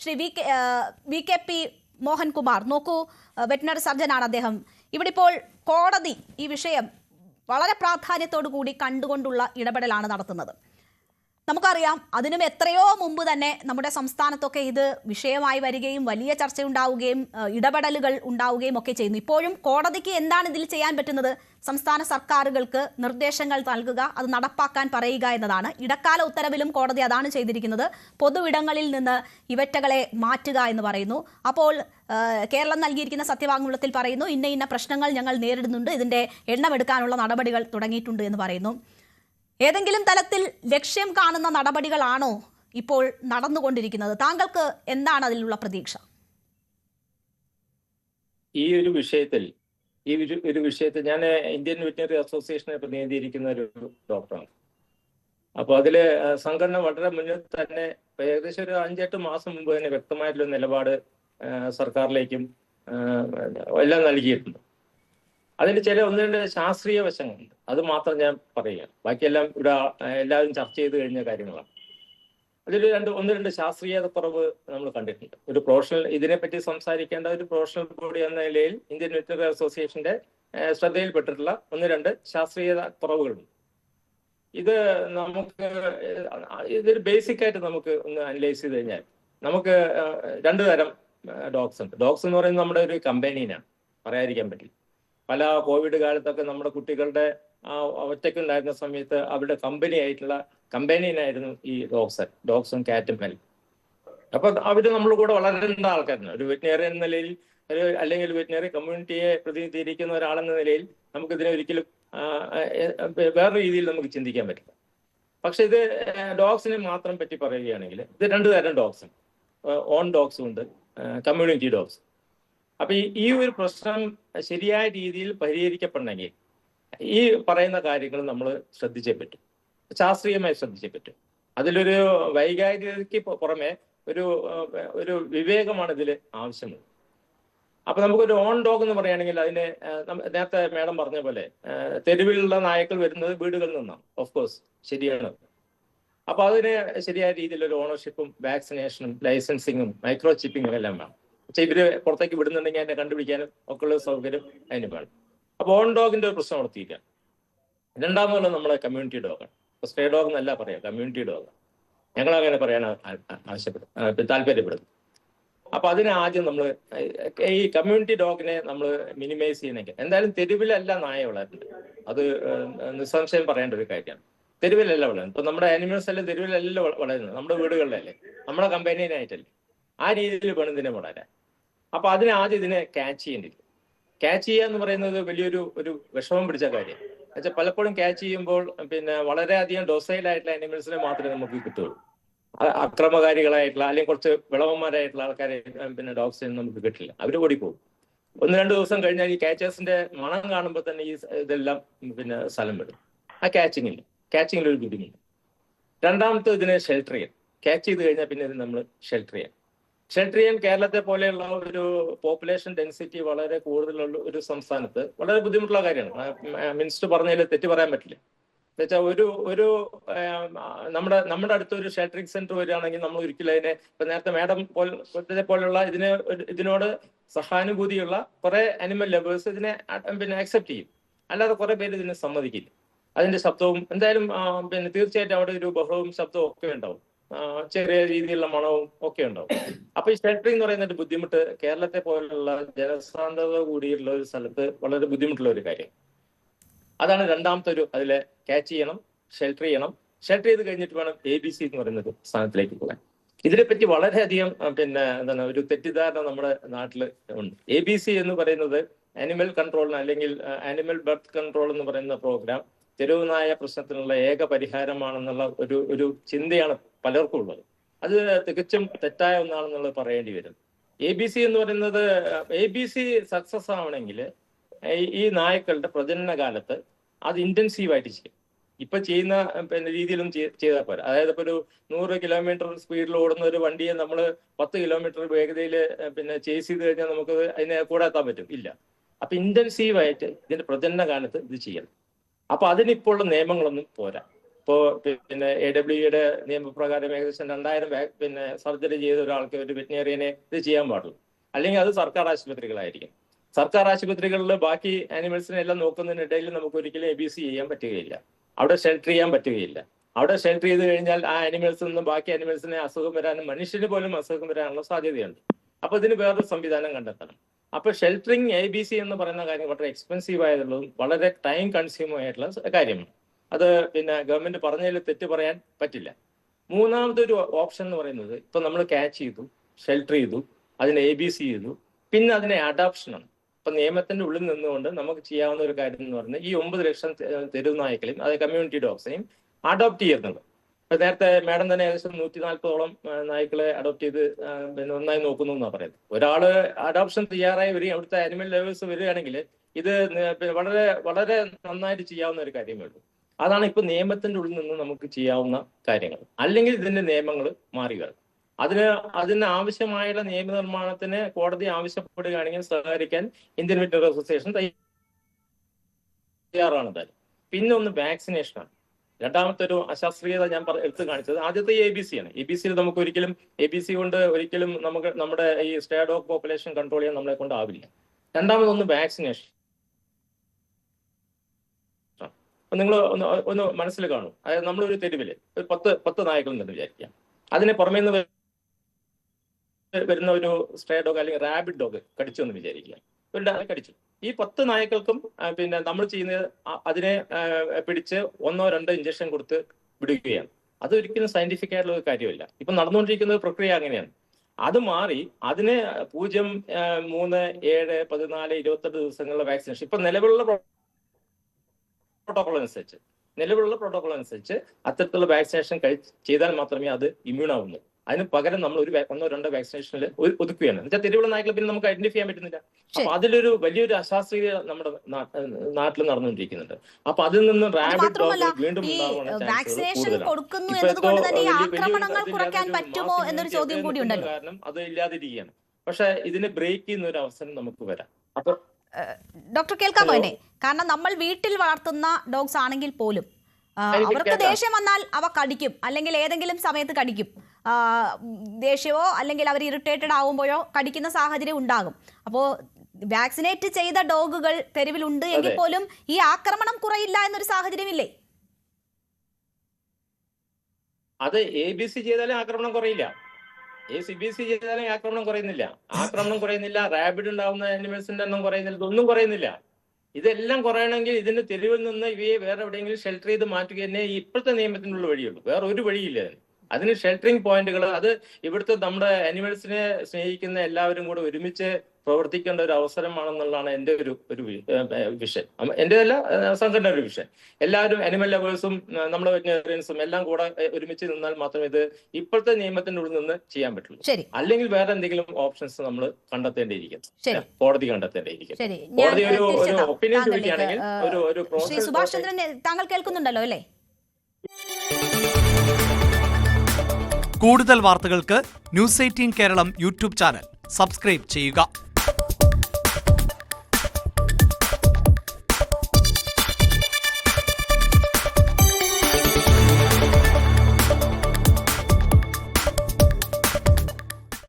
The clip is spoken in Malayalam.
Shri V K P Mohankumar നോക്കൂ, വെറ്റിനറി സർജനാണ് അദ്ദേഹം. ഇവിടെ ഇപ്പോൾ കോടതി ഈ വിഷയം വളരെ പ്രാധാന്യത്തോടു കൂടി കണ്ടുകൊണ്ടുള്ള ഇടപെടലാണ് നടത്തുന്നത്. നമുക്കറിയാം, അതിനും എത്രയോ മുമ്പ് തന്നെ നമ്മുടെ സംസ്ഥാനത്തൊക്കെ ഇത് വിഷയമായി വരികയും വലിയ ചർച്ചയുണ്ടാവുകയും ഇടപെടലുകൾ ഉണ്ടാവുകയും ഒക്കെ ചെയ്യുന്നു. ഇപ്പോഴും കോടതിക്ക് എന്താണ് ഇതിൽ ചെയ്യാൻ പറ്റുന്നത്? സംസ്ഥാന സർക്കാരുകൾക്ക് നിർദ്ദേശങ്ങൾ നൽകുക, അത് നടപ്പാക്കാൻ പറയുക എന്നതാണ്. ഇടക്കാല ഉത്തരവിലും കോടതി അതാണ് ചെയ്തിരിക്കുന്നത്. പൊതു ഇടങ്ങളിൽ നിന്ന് ഇവറ്റകളെ മാറ്റുക എന്ന് പറയുന്നു. അപ്പോൾ കേരളം നൽകിയിരിക്കുന്ന സത്യവാങ്മൂലത്തിൽ പറയുന്നു, ഇന്ന ഇന്ന പ്രശ്നങ്ങൾ ഞങ്ങൾ നേരിടുന്നുണ്ട്, ഇതിന്റെ എണ്ണമെടുക്കാനുള്ള നടപടികൾ തുടങ്ങിയിട്ടുണ്ട് എന്ന് പറയുന്നു. ഏതെങ്കിലും തലത്തിൽ ലക്ഷ്യം കാണുന്ന നടപടികളാണോ ഇപ്പോൾ നടന്നുകൊണ്ടിരിക്കുന്നത്? താങ്കൾക്ക് എന്താണ് അതിലുള്ള പ്രതീക്ഷ? ഈ ഒരു വിഷയത്തിൽ ഞാൻ ഇന്ത്യൻ വെറ്റിനറി അസോസിയേഷനെ പ്രതിനിധീകരിക്കുന്ന ഒരു ഡോക്ടറാണ്. അപ്പോൾ അതില് സംഘടന വളരെ മുന്നിൽ തന്നെ ഏകദേശം ഒരു 5-8 മാസം മുമ്പ് തന്നെ വ്യക്തമായിട്ടുള്ള നിലപാട് സർക്കാരിലേക്കും എല്ലാം നൽകിയിട്ടുണ്ട്. അതിന് ചില 1-2 ശാസ്ത്രീയ വശങ്ങളുണ്ട്. അത് മാത്രം ഞാൻ പറയുക, ബാക്കിയെല്ലാം ഇവിടെ എല്ലാവരും ചർച്ച ചെയ്ത് കഴിഞ്ഞ കാര്യങ്ങളാണ്. അതിൽ 1-2 ശാസ്ത്രീയത കുറവ് നമ്മൾ കണ്ടിട്ടുണ്ട്. ഒരു പ്രൊഫഷണൽ ഇതിനെപ്പറ്റി സംസാരിക്കേണ്ട ഒരു പ്രൊഫഷണൽ ബോഡി എന്ന നിലയിൽ ഇന്ത്യൻ വെറ്റിനറി അസോസിയേഷന്റെ ശ്രദ്ധയിൽപ്പെട്ടിട്ടുള്ള 1-2 ശാസ്ത്രീയത കുറവുകളുണ്ട്. ഇതൊരു ബേസിക് ആയിട്ട് നമുക്ക് ഒന്ന് അനലൈസ് ചെയ്ത് കഴിഞ്ഞാൽ നമുക്ക് 2 തരം ഡോഗ്സ് ഉണ്ട്. ഡോഗ്സ് എന്ന് പറയുന്നത് നമ്മുടെ ഒരു കമ്പാനിയനാണ്, പറയാതിരിക്കാൻ പറ്റില്ല. പല കോവിഡ് കാലത്തൊക്കെ നമ്മുടെ കുട്ടികളുടെ ഒറ്റയ്ക്കുണ്ടായിരുന്ന സമയത്ത് അവരുടെ കമ്പനിയനായിരുന്നു ഈ ഡോഗ്സും കാറ്റും എല്ലാം. അപ്പൊ അവര് നമ്മുടെ കൂടെ വളരേണ്ട ആൾക്കാരാണ്. ഒരു വെറ്റിനറിയൻ എന്ന നിലയിൽ അല്ലെങ്കിൽ വെറ്റിനറി കമ്മ്യൂണിറ്റിയെ പ്രതിനിധീകരിക്കുന്ന ഒരാളെന്ന നിലയിൽ നമുക്കിതിനെ ഒരിക്കലും വേറെ രീതിയിൽ നമുക്ക് ചിന്തിക്കാൻ പറ്റില്ല. പക്ഷെ ഇത് ഡോഗ്സിനെ മാത്രം പറ്റി പറയുകയാണെങ്കിൽ ഇത് 2 തരം ഡോഗ്സ് ഉണ്ട്. ഓൺ ഡോഗ്സും ഉണ്ട്, കമ്മ്യൂണിറ്റി ഡോഗ്സ്. അപ്പൊ ഈ ഒരു പ്രശ്നം ശരിയായ രീതിയിൽ പരിഹരിക്കപ്പെടണമെങ്കിൽ ഈ പറയുന്ന കാര്യങ്ങൾ നമ്മൾ ശ്രദ്ധിച്ചേ പറ്റും, ശാസ്ത്രീയമായി ശ്രദ്ധിച്ചേ പറ്റും. അതിലൊരു വൈകാരികതയ്ക്ക് പുറമെ ഒരു വിവേകമാണ് ഇതിൽ ആവശ്യമുള്ളത്. അപ്പൊ നമുക്കൊരു ഓൺ ഡോഗ് എന്ന് പറയുകയാണെങ്കിൽ അതിന് നേരത്തെ മേഡം പറഞ്ഞ പോലെ തെരുവിലുള്ള നായ്ക്കൾ വരുന്നത് വീടുകളിൽ നിന്നാണ്. ഓഫ് കോഴ്സ് ശരിയാണ്. അപ്പൊ അതിന് ശരിയായ രീതിയിൽ ഒരു ഓണർഷിപ്പും വാക്സിനേഷനും ലൈസൻസിങ്ങും മൈക്രോ ചിപ്പിങ്ങും എല്ലാം വേണം. പക്ഷെ ഇവര് പുറത്തേക്ക് വിടുന്നുണ്ടെങ്കിൽ അതിനെ കണ്ടുപിടിക്കാനും ഒക്കെ ഉള്ള സൗകര്യം അതിന് വേണം. അപ്പൊ ഓൺ ഡോഗിന്റെ ഒരു പ്രശ്നം നടത്തിയിരിക്കാം. രണ്ടാമതുള്ള നമ്മളെ കമ്മ്യൂണിറ്റി ഡോഗാണ്. ഇപ്പൊ സ്ട്രേ ഡോഗ് എന്നല്ല പറയാം, കമ്മ്യൂണിറ്റി ഡോഗ്. ഞങ്ങൾ അങ്ങനെ പറയാൻ താല്പര്യപ്പെടുന്നു. അപ്പൊ അതിനെ ആദ്യം നമ്മൾ ഈ കമ്മ്യൂണിറ്റി ഡോഗിനെ നമ്മൾ മിനിമൈസ് ചെയ്യണമെങ്കിൽ എന്തായാലും തെരുവിലല്ല നായ വളരുന്നത്. അത് നിസ്സംശയം പറയേണ്ട ഒരു കാര്യമാണ്. തെരുവിലല്ല വളരുന്നത്. ഇപ്പൊ നമ്മുടെ ആനിമൽസ് എല്ലാം തെരുവിലല്ല വളരുന്നത്, നമ്മുടെ വീടുകളിലല്ലേ, നമ്മുടെ കമ്പനിയനായിട്ടല്ലേ. ആ രീതിയിൽ വേണം ഇതിനെ വളരാൻ. അപ്പൊ ആദ്യം ഇതിനെ ക്യാച്ച് ചെയ്യേണ്ടിരിക്കും. ക്യാച്ച് ചെയ്യുക എന്ന് പറയുന്നത് വലിയൊരു വിഷമം പിടിച്ച കാര്യം. എന്നുവെച്ചാൽ പലപ്പോഴും ക്യാച്ച് ചെയ്യുമ്പോൾ വളരെയധികം ഡൊസൈലായിട്ടുള്ള ആനിമൽസിനെ മാത്രമേ നമുക്ക് കിട്ടുള്ളൂ. അക്രമകാരികളായിട്ടുള്ള അല്ലെങ്കിൽ കുറച്ച് വിളവന്മാരായിട്ടുള്ള ആൾക്കാരെ ഡോഗ്സിന് നമുക്ക് കിട്ടില്ല. അവര് ഓടിപ്പോകും. 1-2 ദിവസം കഴിഞ്ഞാൽ ഈ ക്യാച്ചേഴ്സിന്റെ മണം കാണുമ്പോൾ തന്നെ ഇതെല്ലാം സ്ഥലം വിടും. ആ ക്യാച്ചിങ്ങിൽ ഒരു ബുദ്ധിമുട്ട്. രണ്ടാമത്തെ ഇതിനെ ഷെൽട്ടർ ചെയ്യാം. ക്യാച്ച് ചെയ്ത് കഴിഞ്ഞാൽ പിന്നെ ഇത് നമ്മൾ ഷെൽട്ടർ ചെയ്യാൻ കേരളത്തെ പോലെയുള്ള ഒരു പോപ്പുലേഷൻ ഡെൻസിറ്റി വളരെ കൂടുതലുള്ള ഒരു സംസ്ഥാനത്ത് വളരെ ബുദ്ധിമുട്ടുള്ള കാര്യമാണ്. മിനിസ്റ്റർ പറഞ്ഞതിൽ തെറ്റ് പറയാൻ പറ്റില്ല. എന്നുവെച്ചാൽ നമ്മുടെ അടുത്തൊരു ഷെൽട്ടറിംഗ് സെന്റർ വരികയാണെങ്കിൽ നമ്മൾ ഒരിക്കലും അതിനെ ഇപ്പൊ നേരത്തെ മാഡം പോലുള്ള ഇതിനോട് സഹാനുഭൂതിയുള്ള കുറെ അനിമൽ ലവേഴ്സ് ഇതിനെ അക്സെപ്റ്റ് ചെയ്യും. അല്ലാതെ കുറെ പേര് ഇതിനെ സമ്മതിക്കില്ല. അതിന്റെ ശബ്ദവും എന്തായാലും തീർച്ചയായിട്ടും അവിടെ ഒരു ബഹളവും ശബ്ദവും ഒക്കെ ഉണ്ടാവും, ചെറിയ രീതിയിലുള്ള മണവും ഒക്കെ ഉണ്ടാവും. അപ്പൊ ഈ ഷെൽട്ടറിംഗ് എന്ന് പറയുന്ന ഒരു ബുദ്ധിമുട്ട് കേരളത്തെ പോലുള്ള ജനസാന്ദ്രത കൂടിയുള്ള ഒരു സ്ഥലത്ത് വളരെ ബുദ്ധിമുട്ടുള്ള ഒരു കാര്യം. അതാണ് രണ്ടാമത്തെ അതിലെ ക്യാച്ച് ചെയ്യണം, ഷെൽട്ടർ ചെയ്ത് കഴിഞ്ഞിട്ട് വേണം ABC എന്ന് പറയുന്ന സ്ഥാനത്തിലേക്ക് പോകാൻ. ഇതിനെപ്പറ്റി വളരെയധികം ഒരു തെറ്റിദ്ധാരണ നമ്മുടെ നാട്ടിൽ ഉണ്ട്. ABC എന്ന് പറയുന്നത് ആനിമൽ കൺട്രോളിന് അല്ലെങ്കിൽ ആനിമൽ ബർത്ത് കൺട്രോൾ എന്ന് പറയുന്ന പ്രോഗ്രാം തെരുവ് നായ പ്രശ്നത്തിനുള്ള ഏക പരിഹാരമാണെന്നുള്ള ഒരു ചിന്തയാണ് പലർക്കും ഉള്ളത്. അത് തികച്ചും തെറ്റായ ഒന്നാണെന്നുള്ളത് പറയേണ്ടി വരും. ABC എന്ന് പറയുന്നത് ABC സക്സസ് ആവണമെങ്കിൽ ഈ നായ്ക്കളുടെ പ്രജനന കാലത്ത് അത് ഇന്റൻസീവായിട്ട് ചെയ്യും. ഇപ്പൊ ചെയ്യുന്ന രീതിയിലും ചെയ്താൽ പോരാ. അതായത് ഇപ്പൊ ഒരു 100 കിലോമീറ്റർ സ്പീഡിൽ ഓടുന്ന ഒരു വണ്ടിയെ നമ്മൾ 10 കിലോമീറ്റർ വേഗതയിൽ ചേസ് ചെയ്ത് കഴിഞ്ഞാൽ നമുക്ക് അതിനെ കൂടെ എത്താൻ പറ്റും? ഇല്ല. അപ്പൊ ഇന്റൻസീവായിട്ട് ഇതിന്റെ പ്രജനന കാലത്ത് ഇത് ചെയ്യണം. അപ്പൊ അതിനിപ്പോൾ ഉള്ള നിയമങ്ങളൊന്നും പോരാ. ഇപ്പോൾ പിന്നെ AWEയുടെ നിയമപ്രകാരം ഏകദേശം 2000 സർജറി ചെയ്ത ഒരാൾക്ക് ഒരു വെറ്റിനറിയനെ ഇത് ചെയ്യാൻ പാടുള്ളൂ. അല്ലെങ്കിൽ അത് സർക്കാർ ആശുപത്രികളായിരിക്കും. സർക്കാർ ആശുപത്രികളിൽ ബാക്കി ആനിമൽസിനെ എല്ലാം നോക്കുന്നതിനിടയിൽ നമുക്ക് ഒരിക്കലും ABC ചെയ്യാൻ പറ്റുകയില്ല. അവിടെ ഷെൽട്ടർ ചെയ്യാൻ പറ്റുകയില്ല. അവിടെ ഷെൽട്ടർ ചെയ്ത് കഴിഞ്ഞാൽ ആ ആനിമൽസിൽ നിന്ന് ബാക്കി ആനിമൽസിനെ അസുഖം വരാനും മനുഷ്യന് പോലും അസുഖം വരാനുള്ള സാധ്യതയുണ്ട്. അപ്പൊ ഇതിന് വേറൊരു സംവിധാനം കണ്ടെത്തണം. അപ്പൊ ഷെൽട്ടറിങ് ABC എന്ന് പറയുന്ന കാര്യം വളരെ എക്സ്പെൻസീവ് ആയതുള്ളതും വളരെ ടൈം കൺസ്യൂമർ ആയിട്ടുള്ള കാര്യമാണ്. അത് ഗവൺമെന്റ് പറഞ്ഞതിൽ തെറ്റ് പറയാൻ പറ്റില്ല. മൂന്നാമതൊരു ഓപ്ഷൻ എന്ന് പറയുന്നത് ഇപ്പൊ നമ്മൾ ക്യാച്ച് ചെയ്തു, ഷെൽട്ടർ ചെയ്തു, അതിനെ ABC ചെയ്തു, പിന്നെ അതിനെ അഡോപ്ഷനാണ്. ഇപ്പൊ നിയമത്തിന്റെ ഉള്ളിൽ നിന്നുകൊണ്ട് നമുക്ക് ചെയ്യാവുന്ന ഒരു കാര്യം എന്ന് പറഞ്ഞാൽ ഈ 9 ലക്ഷം തെരുവ് നായ്ക്കളെയും അത് കമ്മ്യൂണിറ്റി ഡോഗ്സിനെയും അഡോപ്റ്റ് ചെയ്യുന്നത്. ഇപ്പൊ നേരത്തെ മാഡം തന്നെ ഏകദേശം 140ഓളം നായ്ക്കളെ അഡോപ്റ്റ് ചെയ്ത് നന്നായി നോക്കുന്നു എന്നാണ് പറയുന്നത്. ഒരാള് അഡോപ്ഷൻ തയ്യാറായി വരികയും അവിടുത്തെ ആനിമൽ ലവേഴ്സ് വരികയാണെങ്കിൽ ഇത് വളരെ വളരെ നന്നായിട്ട് ചെയ്യാവുന്ന ഒരു കാര്യമേ ഉള്ളൂ. അതാണ് ഇപ്പൊ നിയമത്തിന്റെ ഉള്ളിൽ നിന്ന് നമുക്ക് ചെയ്യാവുന്ന കാര്യങ്ങൾ. അല്ലെങ്കിൽ ഇതിന്റെ നിയമങ്ങൾ മാറി വരണം. അതിന് ആവശ്യമായുള്ള നിയമനിർമ്മാണത്തിന് കോടതി ആവശ്യപ്പെടുകയാണെങ്കിൽ സഹകരിക്കാൻ ഇന്ത്യൻ വെറ്ററിനറി അസോസിയേഷൻ തയ്യാറാണ്. എന്തായാലും പിന്നെ ഒന്ന് വാക്സിനേഷനാണ്. രണ്ടാമത്തെ ഒരു അശാസ്ത്രീയത ഞാൻ എടുത്തു കാണിച്ചത്. ആദ്യത്തെ ABC ആണ്. ABCയിൽ നമുക്ക് ഒരിക്കലും ABC കൊണ്ട് ഒരിക്കലും നമുക്ക് നമ്മുടെ ഈ സ്റ്റേ ഡോഗ് പോപ്പുലേഷൻ കൺട്രോൾ ചെയ്യാൻ നമ്മളെ കൊണ്ടാവില്ല. രണ്ടാമതൊന്ന് വാക്സിനേഷൻ. നിങ്ങൾ ഒന്ന് മനസ്സിൽ കാണും. അതായത് നമ്മളൊരു തെരുവില് ഒരു 10 നായ്ക്കളുണ്ടെന്ന് വിചാരിക്കാം. അതിനെ പുറമേ നിന്ന് വരുന്ന ഒരു സ്റ്റേ ഡോഗ് അല്ലെങ്കിൽ റാബിറ്റ് ഡോഗ് കടിച്ചു എന്ന് വിചാരിക്കുക. ഒരു കടിച്ചു. ഈ 10 നായ്ക്കൾക്കും നമ്മൾ ചെയ്യുന്നത് അതിനെ പിടിച്ച് 1-2 ഇഞ്ചക്ഷൻ കൊടുത്ത് വിടുകയാണ്. അതൊരിക്കലും സയന്റിഫിക് ആയിട്ടുള്ള ഒരു കാര്യമല്ല. ഇപ്പൊ നടന്നുകൊണ്ടിരിക്കുന്ന പ്രക്രിയ അങ്ങനെയാണ്. അത് മാറി അതിന് 0, 3, 7, 14, 28 ദിവസങ്ങളിലെ വാക്സിനേഷൻ ഇപ്പൊ നിലവിലുള്ള പ്രോട്ടോകോൾ അനുസരിച്ച് അത്തരത്തിലുള്ള വാക്സിനേഷൻ ചെയ്താൽ മാത്രമേ അത് ഇമ്മ്യൂൺ ആവുന്നു. അതിന് പകരം നമ്മൾ 1-2 വാക്സിനേഷനിൽ ഒതുക്കുകയാണ്. എന്നുവെച്ചാൽ തെരുവുള്ള നായ്ക്കളെ പിന്നെ നമുക്ക് ഐഡന്റിഫൈ ചെയ്യാൻ പറ്റുന്നില്ല. അപ്പൊ അതിലൊരു വലിയൊരു അശാസ്ത്രീയത നമ്മുടെ നാട്ടിൽ നടന്നുകൊണ്ടിരിക്കുന്നുണ്ട്. അപ്പൊ അതിൽ നിന്ന് റാബിറ്റ് ഡോഗ് വീണ്ടും കാരണം അത് ഇല്ലാതിരിക്കുകയാണ്. പക്ഷെ ഇതിനെ ബ്രേക്ക് ചെയ്യുന്ന ഒരു അവസരം നമുക്ക് വരാം. അപ്പൊ ഡോക്ടർ കേൾക്കാമോ എന്നെ? കാരണം നമ്മൾ വീട്ടിൽ വളർത്തുന്ന ഡോഗ്സ് ആണെങ്കിൽ പോലും അവർക്ക് ദേഷ്യം വന്നാൽ അവ കടിക്കും, അല്ലെങ്കിൽ ഏതെങ്കിലും സമയത്ത് കടിക്കും. ദേഷ്യമോ അല്ലെങ്കിൽ അവർ ഇറിറ്റേറ്റഡ് ആവുമ്പോഴോ കടിക്കുന്ന സാഹചര്യം ഉണ്ടാകും. അപ്പോൾ വാക്സിനേറ്റ് ചെയ്ത ഡോഗുകൾ തെരുവിലുണ്ട് എങ്കിൽ പോലും ഈ ആക്രമണം കുറയില്ല എന്നൊരു സാഹചര്യമില്ലേ? അത് ABC ചെയ്താലും ആക്രമണം കുറയില്ല. CBC ചെയ്താലും ആക്രമണം കുറയുന്നില്ല. റാബിഡ് ഉണ്ടാവുന്ന ആനിമൽസിന്റെ എണ്ണം കുറയുന്നില്ല. ഇതൊന്നും കുറയുന്നില്ല. ഇതെല്ലാം കുറയണമെങ്കിൽ ഇതിന്റെ തെരുവിൽ നിന്ന് ഇവയെ വേറെ എവിടെയെങ്കിലും ഷെൽട്ടർ ചെയ്ത് മാറ്റുക തന്നെ ഇപ്പോഴത്തെ നിയമത്തിനുള്ള വഴിയുള്ളൂ. വേറെ ഒരു വഴിയില്ല. അതിന് ഷെൽട്ടറിംഗ് പോയിന്റുകൾ, അത് ഇവിടുത്തെ നമ്മുടെ ആനിമൽസിനെ സ്നേഹിക്കുന്ന എല്ലാവരും കൂടെ ഒരുമിച്ച് പ്രവർത്തിക്കേണ്ട ഒരു അവസരമാണെന്നുള്ളതാണ് എൻ്റെ ഒരു വിഷയം. എന്റേതല്ല, സംഘടന ഒരു വിഷയം. എല്ലാവരും ആനിമൽ ലവേഴ്സും നമ്മുടെ വെറ്ററിനറിയൻസും എല്ലാം കൂടെ ഒരുമിച്ച് നിന്നാൽ മാത്രമേ ഇത് ഇപ്പോഴത്തെ നിയമത്തിന്റെ ഉള്ളിൽ നിന്ന് ചെയ്യാൻ പറ്റുള്ളൂ. അല്ലെങ്കിൽ വേറെ എന്തെങ്കിലും ഓപ്ഷൻസ് നമ്മൾ കണ്ടെത്തേണ്ടിയിരിക്കും, കോടതി കണ്ടെത്തേണ്ടിയിരിക്കും. കോടതി ഒരു ഒപ്പീനിയൻ ചോദിക്കുകയാണെങ്കിൽ ഒരു സുഭാഷ് ചന്ദ്രൻ താങ്കൾ കേൾക്കുന്നുണ്ടല്ലോ അല്ലേ? കൂടുതൽ വാർത്തകൾക്ക് News 18 Keralam YouTube channel subscribe ചെയ്യുക.